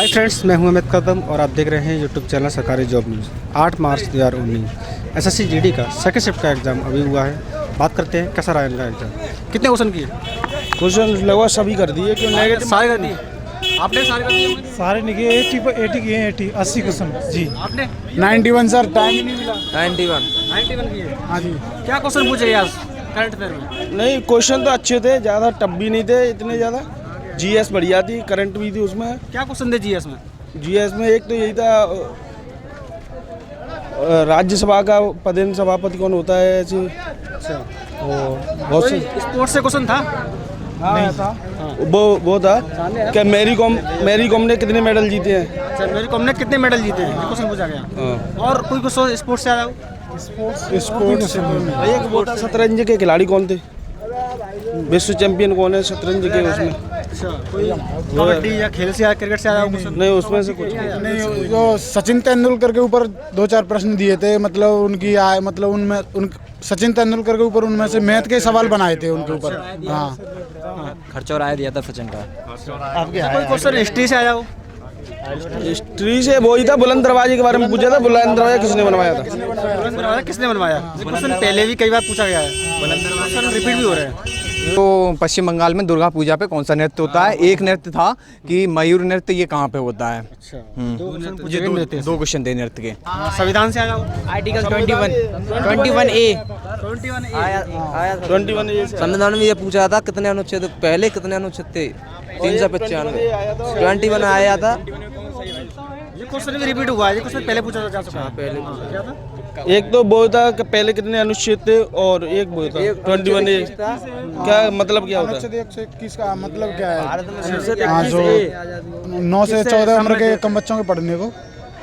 Hi friends, मैं हूं अमित कदम और आप देख रहे हैं यूट्यूब चैनल सरकारी जॉब न्यूज़। 8 मार्च 2019 एसएससी जीडी का सेकंड शिफ्ट का एग्ज़ाम अभी हुआ है। बात करते हैं कैसा रहा इनका एग्ज़ाम। कितने क्वेश्चन किए? क्वेश्चन लगभग सभी कर दिए, क्यों नेगेटिव सारे कर दिए आपने? सारे कर दिए होंगे? सारे नहीं किए, 80 किए हैं, 80 क्वेश्चन जी। आपने 91 सर, टाइम ही नहीं मिला। 91 किए? हाँ जी। क्या क्वेश्चन पूछे आज करंट अफेयर में? नहीं, क्वेश्चन तो अच्छे थे, ज़्यादा टफ भी नहीं थे इतने ज़्यादा। जीएस बढ़िया थी, करंट भी थी उसमें। क्या क्वेश्चन थे जीएस में? जीएस में एक तो यही था, राज्यसभा का पदेन सभापति कौन होता है ऐसे। अच्छा, बहुत से स्पोर्ट्स से क्वेश्चन था? नहीं था। वो था कि मैरी कॉम ने कितने मेडल जीते हैं। अच्छा, मेरी कॉम ने कितने मेडल जीते हैं, ये क्वेश्चन पूछा गया। हाँ। और कोई क्वेश्चन स्पोर्ट्स से आया? स्पोर्ट्स से एक वो था, शतरंज के खिलाड़ी कौन थे, विश्व चैंपियन कौन है शतरंज के उसमें। अच्छा, कोई कबड्डी या खेल से आया, क्रिकेट से आया क्वेश्चन? नहीं, उसमें से कुछ नहीं, जो सचिन तेंदुलकर के ऊपर 2-4 प्रश्न दिए थे, मतलब उनकी आय, मतलब उनमें सचिन तेंदुलकर के ऊपर उनमें से मैथ के सवाल बनाए थे उनके ऊपर। हाँ, खर्चा और आय दिया था सचिन का। आपके कोई क्वेश्चन हिस्ट्री से आया हो? हिस्ट्री से वही था, बुलंद दरवाजे के बारे में पूछा था। बुलंद दरवाजा किसने बनवाया था? किसने बनवाया? ये क्वेश्चन पहले भी कई बार पूछा गया है, क्वेश्चन रिपीट भी हो रहे हैं। तो पश्चिम बंगाल में दुर्गा पूजा पे कौन सा नृत्य होता है? एक नृत्य था कि मयूर नृत्य, ये कहाँ पे होता है? अच्छा, ये दो क्वेश्चन थे नृत्य के। संविधान से आया हो? आर्टिकल 21A 21 ये संविधान में ये पूछा था कितने अनुच्छेद, पहले कितने अनुच्छेद थे? 395। 21 आया था। ये क्वेश्चन भी रिपीट हुआ है, ये क्वेश्चन पहले पूछा जा चुका है। पहले क्या था? एक तो वो था कि पहले कितने अनुच्छेद थे, और एक वो था 21 ए। क्या मतलब क्या होता है? अनुच्छेद 121 का मतलब क्या है? अनुच्छेद हाँ, 21A 9 से 14 उम्र के कम बच्चों के पढ़ने को।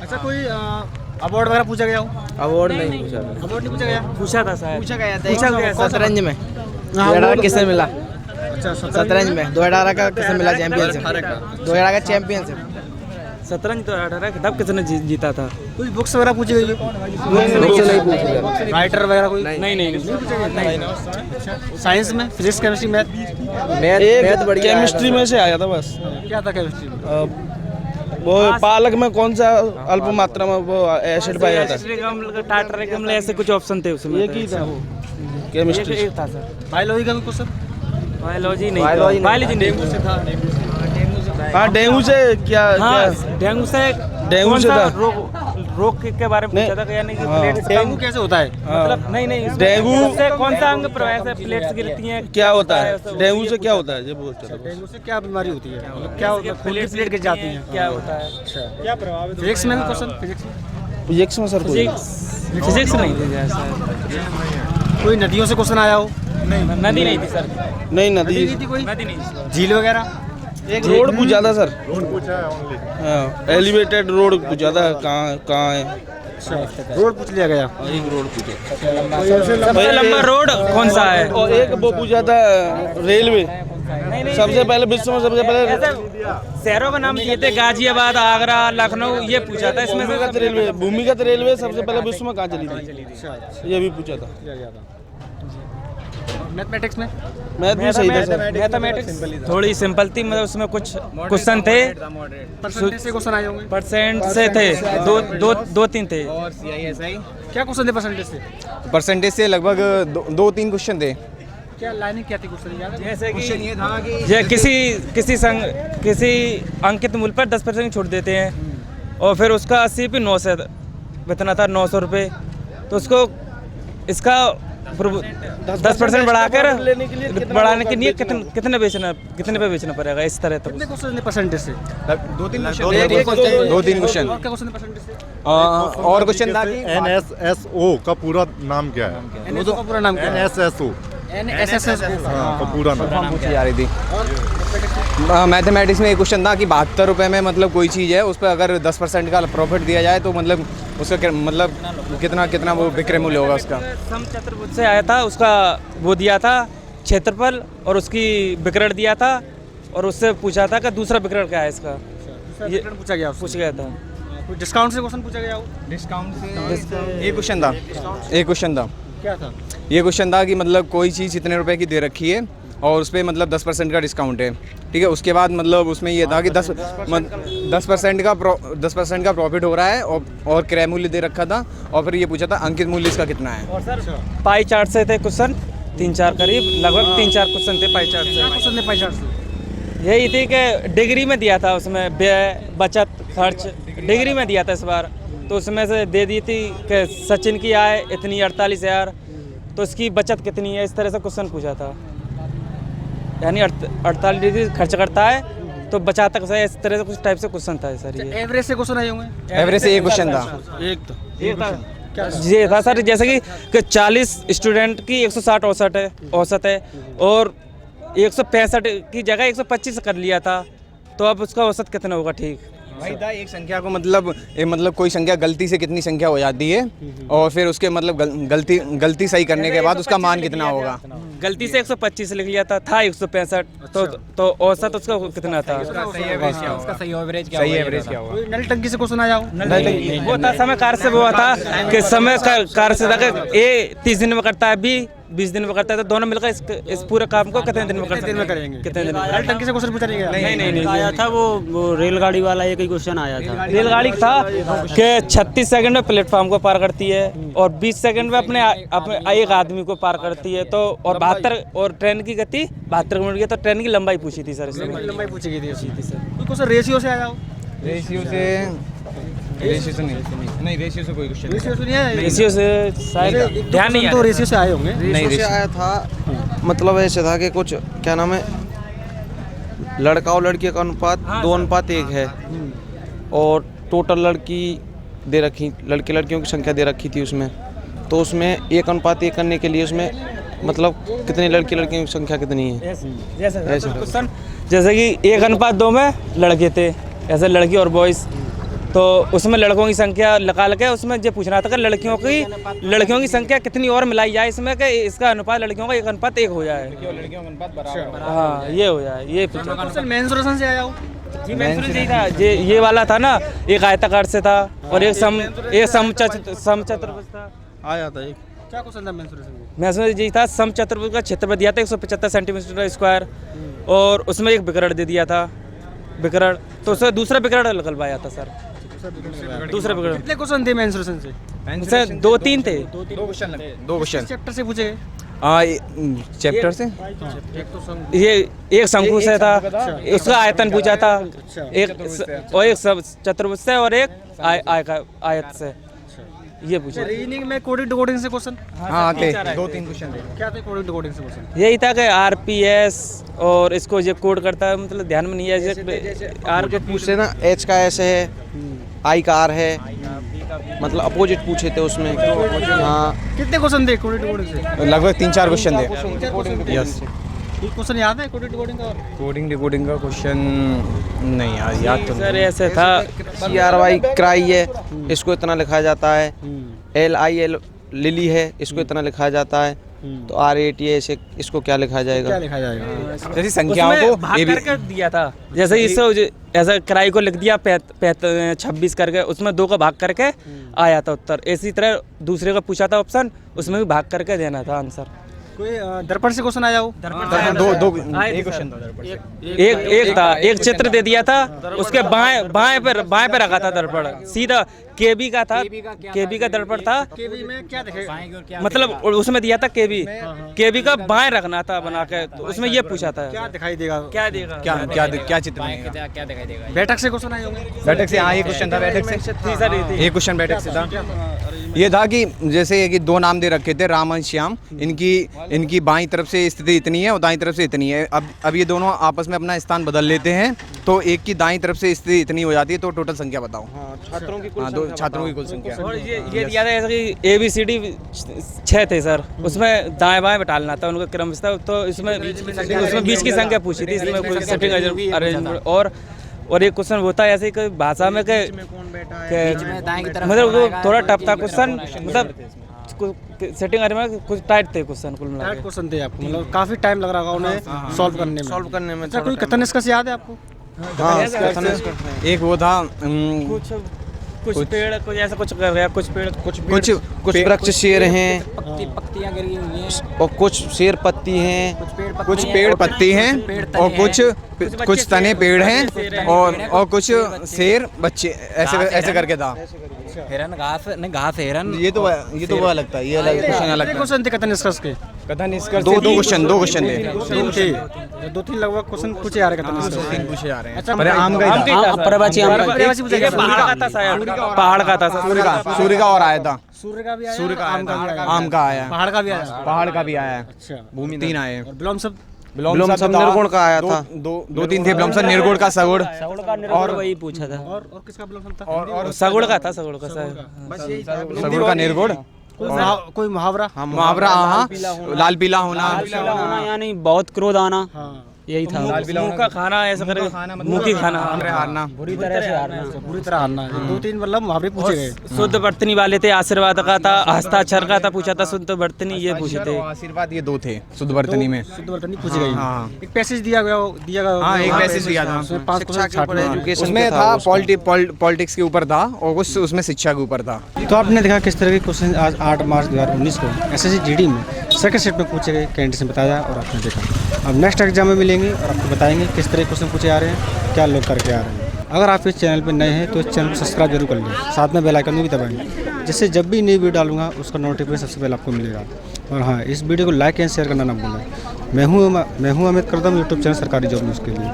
अच्छा, कोई अवार्ड वगैरह पूछा गया हो? अवार्ड नहीं पूछा था। अवार्ड नहीं पूछा गया? पूछा था शायद। पूछा गया था शतरंज में 2018 किसे मिला? अच्छा, शतरंज में 2018 का किसे मिला चैंपियनशिप? 2018 का चैंपियनशिप। शतरंज तो 18 खिताब किसने जीता था? कोई बुक्स वगैरह पूछी गई है? नहीं पूछा। राइटर वगैरह कोई? नहीं। साइंस में फिजिक्स, केमिस्ट्री, मैथ? मैथ बढ़िया केमिस्ट्री में से आया था बस। क्या था केमिस्ट्री में? वो पालक में कौन सा अल्प मात्रा में वो एसिड पाया था, टार्टरिक अम्ल, ऐसे कुछ ऑप्शन थे उसमें। ये की था वो केमिस्ट्री। था सर। बायोलॉजी का भी क्वेश्चन? बायोलॉजी नहीं, बायोलॉजी डेंगू से था। हाँ, डेंगू से क्या? डेंगू से डेंगू से था। रोग के बारे में पूछा था, यानी कि प्लेट्स डेंगू कैसे होता है? मतलब नहीं डेंगू से कौन सा अंग प्रवाह से प्लेट्स गिरती हैं? क्या होता है? डेंगू से क्या होता है ये बोलते थे। डेंगू से क्या बीमारी होती है? मतलब क्या होता है? खून की प्लेट गिर जाती है? क्या होता है? अच्छा, क्या प्रभावित? फिजिक्स में भी क्वेश्चन? फिजिक्स में? फिजिक्स में सर कोई फिजिक्स नहीं थी शायद। कोई नदियों से क्वेश्चन आया हो? नदी नहीं थी सर। नहीं, नदी थी कोई? नदी नहीं। झील वगैरह? एक रोड पूछा था सर। रोड पूछा है ओनली। हाँ, एलिवेटेड रोड पूछा था, कहाँ है। रोड पूछ लिया गया। एक रोड पूछा। सबसे लंबा रोड कौन सा है? और एक वो पूछा था रेलवे। सबसे पहले विश्व में सबसे पहले शहरों का नाम दिए थे, गाजियाबाद, आगरा, लखनऊ, ये पूछा था इसमें से। भूमिगत रेलवे सबसे पहले विश्व में कहाँ चली थी, ये भी पूछा था। मैथमेटिक्स में? मैथ भी सही था सर। मैथमेटिक्स थोड़ी सिंपल थी, मतलब उसमें कुछ क्वेश्चन थे। परसेंटेज से क्वेश्चन आए होंगे? परसेंट से थे, दो तीन थे। क्या क्वेश्चन थे परसेंटेज से? परसेंटेज से लगभग 2-3 क्वेश्चन थे। क्या लाइनिंग क्या थी क्वेश्चन याद? जैसे कि ये था कि ये किसी अंकित मूल्य पर 10% छूट देते हैं, और फिर उसका 80 पे 9 से कितना था, 900 रुपये। तो उसको इसका 10% बढ़ाने के लिए कितने पे बेचना पड़ेगा, इस तरह। तो कितने क्वेश्चन थे परसेंटेज से? 2-3 क्वेश्चन। और क्या क्वेश्चन थे परसेंटेज से? और क्वेश्चन था कि NSSO का पूरा नाम क्या है? NSO का पूरा नाम क्या है? NSSO का पूरा नाम पूछी जा रही थी। मैथमेटिक्स में एक क्वेश्चन था कि 72 रुपये में मतलब कोई चीज़ है, उस पर अगर 10% का प्रॉफिट दिया जाए तो मतलब उसका मतलब कितना वो विक्रय मूल्य होगा उसका। सम चतुर्भुज से आया था, उसका वो दिया था क्षेत्रफल, और उसकी विकर्ण दिया था, और उससे पूछा था कि दूसरा विकर्ण क्या है इसका। ये पूछा गया था। डिस्काउंट से क्वेश्चन पूछा गया हो? डिस्काउंट से एक क्वेश्चन था। क्या था? ये क्वेश्चन था कि मतलब कोई चीज़ इतने रुपए की दे रखी है, और उस पर मतलब 10% का डिस्काउंट है, ठीक है। उसके बाद मतलब उसमें ये था कि 10% का प्रॉफिट हो रहा है और क्रय मूल्य दे रखा था, और फिर ये पूछा था अंकित मूल्य इसका कितना है। और सर पाई चार्ट से थे क्वेश्चन 3-4 करीब, लगभग 3-4 क्वेश्चन थे पाई चार्ट से। क्वेश्चन थे पाई चार्ट से? यही थी कि डिग्री में दिया था, उसमें व्यय बचत खर्च डिग्री में दिया था इस बार, तो उसमें से दे दी थी कि सचिन की आय इतनी 48,000, तो इसकी बचत कितनी है, इस तरह से क्वेश्चन पूछा था। यानी 48 डिग्री खर्च करता है तो बचाता कैसा है, इस तरह से कुछ टाइप से क्वेश्चन था सर। ये एवरेज से क्वेश्चन आए होंगे? एवरेज से एक क्वेश्चन था। ये था सर, जैसे कि 40 स्टूडेंट की 160 औसत है और 165 की जगह 125 कर लिया था, तो अब उसका औसत कितना होगा? ठीक भाई था एक संख्या को मतलब कोई संख्या गलती से कितनी संख्या हो जाती है, और फिर उसके मतलब गलती सही करने के बाद उसका मान कितना होगा। गलती से 125 लिख लिया था 165, तो औसत उसका कितना था? सही एवरेज क्या होगा। नल टंकी से क्वेश्चन आया हो? वो था समय कार्य से, वो था कि समय कार्य से था कि ए 30 दिन में करता है, बी 20 दिन में करता है, तो दोनों मिलकर इस पूरे काम को कितने दिन में कर सकते हैं? करेंगे? कितने दिन में? नल टंकी से क्वेश्चन पूछा नहीं आया था वो रेलगाड़ी वाला एक ही क्वेश्चन आया था। रेलगाड़ी था कि 36 सेकंड में प्लेटफॉर्म को पार करती है और 20 सेकंड में अपने एक आदमी को पार करती है, तो और 72 और ट्रेन की गति 72 किलोमीटर की, तो ट्रेन की लंबाई पूछी थी सर इसमें। लंबाई पूछी गई थी सर। कोई क्वेश्चन रेशियो से आया हो? रेशियो से नहीं, रेशियो से कोई क्वेश्चन रेशियो से नहीं आया? रेशियो से शायद ध्यान नहीं, तो रेशियो से आए होंगे। रेशियो से आया था, मतलब ऐसे था कि कुछ क्या नाम है, लड़का और लड़की का अनुपात 2:1 है, और टोटल लड़की दे रखी, लड़कियों की संख्या दे रखी थी उसमें, तो उसमें 1:1 करने के लिए उसमें मतलब कितनी लड़कियों की संख्या कितनी है। जैसे कि 1:2 में लड़के थे, ऐसे लड़की और बॉयज़, तो उसमें लड़कों की संख्या निकाल के उसमें जो पूछना था कि लड़कियों की संख्या कितनी और मिलाई जाए इसमें, कि इसका अनुपात लड़कियों का 1:1 हो जाए। लड़कियों का अनुपात बराबर, हाँ ये हो जाए। ये क्वेश्चन मेंसुरेशन से आया हो? जी मेंसुरेशन यही था, ये वाला था ना, एक आयताकार से था और एक समचतुर्भुज था। आया था एक। क्या क्वेश्चन था मेंसुरेशन में? मेंसुरेशन यही था, समचतुर्भुज का क्षेत्रफल दिया था 175 सेंटीमीटर स्क्वायर, और उसमें एक विकर्ण दे दिया था, विकर्ण, तो उससे दूसरा विकर्ण निकलवाया था सर। दूसरा विकर्ण कितने क्वेश्चन थे मेंसुरेशन से? उससे 2-3 थे। 2 क्वेश्चन चैप्टर से पूछे गए? चैप्टर से ये एक शंकु से था, उसका आयतन पूछा था, एक सब चतुर्भुज से और एक आयत से, ये पूछा। रीजनिंग में कोडिंग डिकोडिंग से क्वेश्चन? हाँ थे 2-3 क्वेश्चन थे। क्या थे कोडिंग डिकोडिंग से क्वेश्चन? यही था कि RPS और इसको ये कोड करता है, मतलब ध्यान में नहीं है। आर के पूछे ना, H का ऐसे है, I का R है, मतलब अपोजिट पूछे थे उसमें। हाँ, कितने क्वेश्चन थे कोडिंग डिकोडिंग से? लगभग 3-4 क्वेश्चन थे। यस, क्वेश्चन याद है कोडिंग डिकोडिंग का? कोडिंग डिकोडिंग का क्वेश्चन नहीं याद तो सर ऐसे था, CRY क्राई है, इसको इतना लिखा जाता है, LIL लिली है, इसको इतना लिखा जाता है, तो RAT है, इसको क्या लिखा जाएगा? क्या लिखा जाएगा? जैसी संख्याओं को भाग करके दिया था, जैसे इससे ऐसा क्राई को लिख दिया 26 करके, उसमें 2 का भाग करके आया था उत्तर। इसी तरह दूसरे का पूछा था ऑप्शन, उसमें भी भाग करके देना था आंसर। कोई दर्पण से क्वेश्चन आया हो? दो एक क्वेश्चन था दर्पण से। एक था, एक चित्र दे दिया था, उसके बाएं पे रखा था दर्पण, सीधा केबी का था, केबी का दर्पण था। केबी में क्या दिखेगा? मतलब उसमें दिया था केबी का बाएं रखना था बना के, तो उसमें ये पूछा था क्या दिखाई देगा? क्या देगा, क्या चित्र बनेगा? क्या दिखाई देगा? बैठक से क्वेश्चन आए होंगे? बैठक से, हाँ एक क्वेश्चन था बैठक से। एक क्वेश्चन बैठक से था, ये था कि जैसे कि 2 नाम दे रखे थे, राम और श्याम, इनकी बाईं तरफ से स्थिति इतनी है और दाईं तरफ से इतनी है। अब ये दोनों आपस में अपना स्थान बदल लेते हैं, तो एक की दाईं तरफ से स्थिति इतनी हो जाती है, तो टोटल संख्या बताओ। छात्रों की छात्रों की कुल संख्या। और ये दिया था जैसे कि ABCD 6 थे सर, उसमें दाएं बाएं बैठालना था उनका क्रम था, तो इसमें बीच की संख्या पूछी थी, इसमें कोई सेटिंग अरेंजमेंट। और एक क्वेश्चन होता है ऐसे ही भाषा में मतलब वो थोड़ा टफ था क्वेश्चन, मतलब सेटिंग अरेंजमेंट कुछ टाइट थे क्वेश्चन, कुल मिला के। क्वेश्चन थे आपको, मतलब काफी टाइम लग रहा होगा उन्हें सॉल्व करने में। अच्छा, कोई कथन इसका याद है आपको? हाँ, एक वो था कुछ पेड़ कुछ ऐसा कुछ कर गया, कुछ पेड़ कुछ वृक्ष शेर हैं पत्तियां गिरी हुई हैं, और कुछ शेर पत्ती हैं, कुछ पेड़ पत्ती हैं और कुछ तने पेड़ हैं और कुछ शेर बच्चे ऐसे ऐसे करके था। हिरन घास नहीं, घास हिरन। ये तो वो लगता है, ये अलग क्वेश्चन अलग था। क्वेश्चन थे कथन निष्कर्ष के कथन निष्कर्ष दो क्वेश्चन थे। 3 थे, 2-3 लगभग क्वेश्चन पूछे आ रहे कथन निष्कर्ष। 3 पूछे जा रहे हैं। अच्छा, पर आम का ही था। प्रवाची आम का। पहाड़ का था शायद, पहाड़ का था सूर्य का और आया था। सूर्य का भी आया, सूर्य का आम का भी आया, आम का आया, पहाड़ का भी आया। पहाड़ का भी आया। अच्छा, भूमि 3 आए। और बिलोम सब बिलोम सब निर्गुण का आया था। 2-3 थे। बिलोम सब निर्गुण का, सगुण और वही पूछा था। और किसका बिलोम सब था? और सगुड़ का था, सगुड़ का शायद। सगुण का निर्गुण। कोई मुहावरा? मुहावरा, हाँ, लाल पीला होना, होना यानी बहुत क्रोध आना, यही था। मुंह का खाना ऐसा करे, मुंह की खाना, हारना, बुरी तरह से हारना। बुरी तरह हारना। 2-3 मतलब मुहावरे पूछे गए। शुद्ध बर्तनी वाले थे, आशीर्वाद का था, हस्ताक्षर का था, पूछा था शुद्ध बर्तनी, ये पूछे थे। आशीर्वाद, ये 2 थे शुद्ध वर्तनी में। शुद्ध वर्तनी पूछी गई। हाँ। एक पैसेज दिया गया। हाँ, एक पैसेज दिया था। उसमें 5 शिक्षा के ऊपर एजुकेशन उसमें था पॉलिटिक्स के ऊपर था और कुछ उसमें शिक्षा के ऊपर था। तो आपने देखा किस तरह के क्वेश्चन आज 8 मार्च 2019 को एसएससी जीडी में सेकंड शिफ्ट में पूछे गए, कैंडिडेट ने बताया और आपने देखा। अब नेक्स्ट एग्जाम में मिलेंगे और आपको बताएंगे किस तरह के क्वेश्चन पूछे आ रहे हैं, क्या लोग करके आ रहे हैं। अगर आप इस चैनल पर नए हैं तो इस चैनल को सब्सक्राइब जरूर कर लें, साथ में बेल आइकन भी दबाएं, जिससे जब भी नई वीडियो डालूंगा उसका नोटिफिकेशन सबसे पहले आपको मिलेगा। और हाँ, इस वीडियो को लाइक एंड शेयर करना ना भूलें। मैं हूँ अमित करदम, यूट्यूब चैनल सरकारी जॉब न्यूज़ के लिए।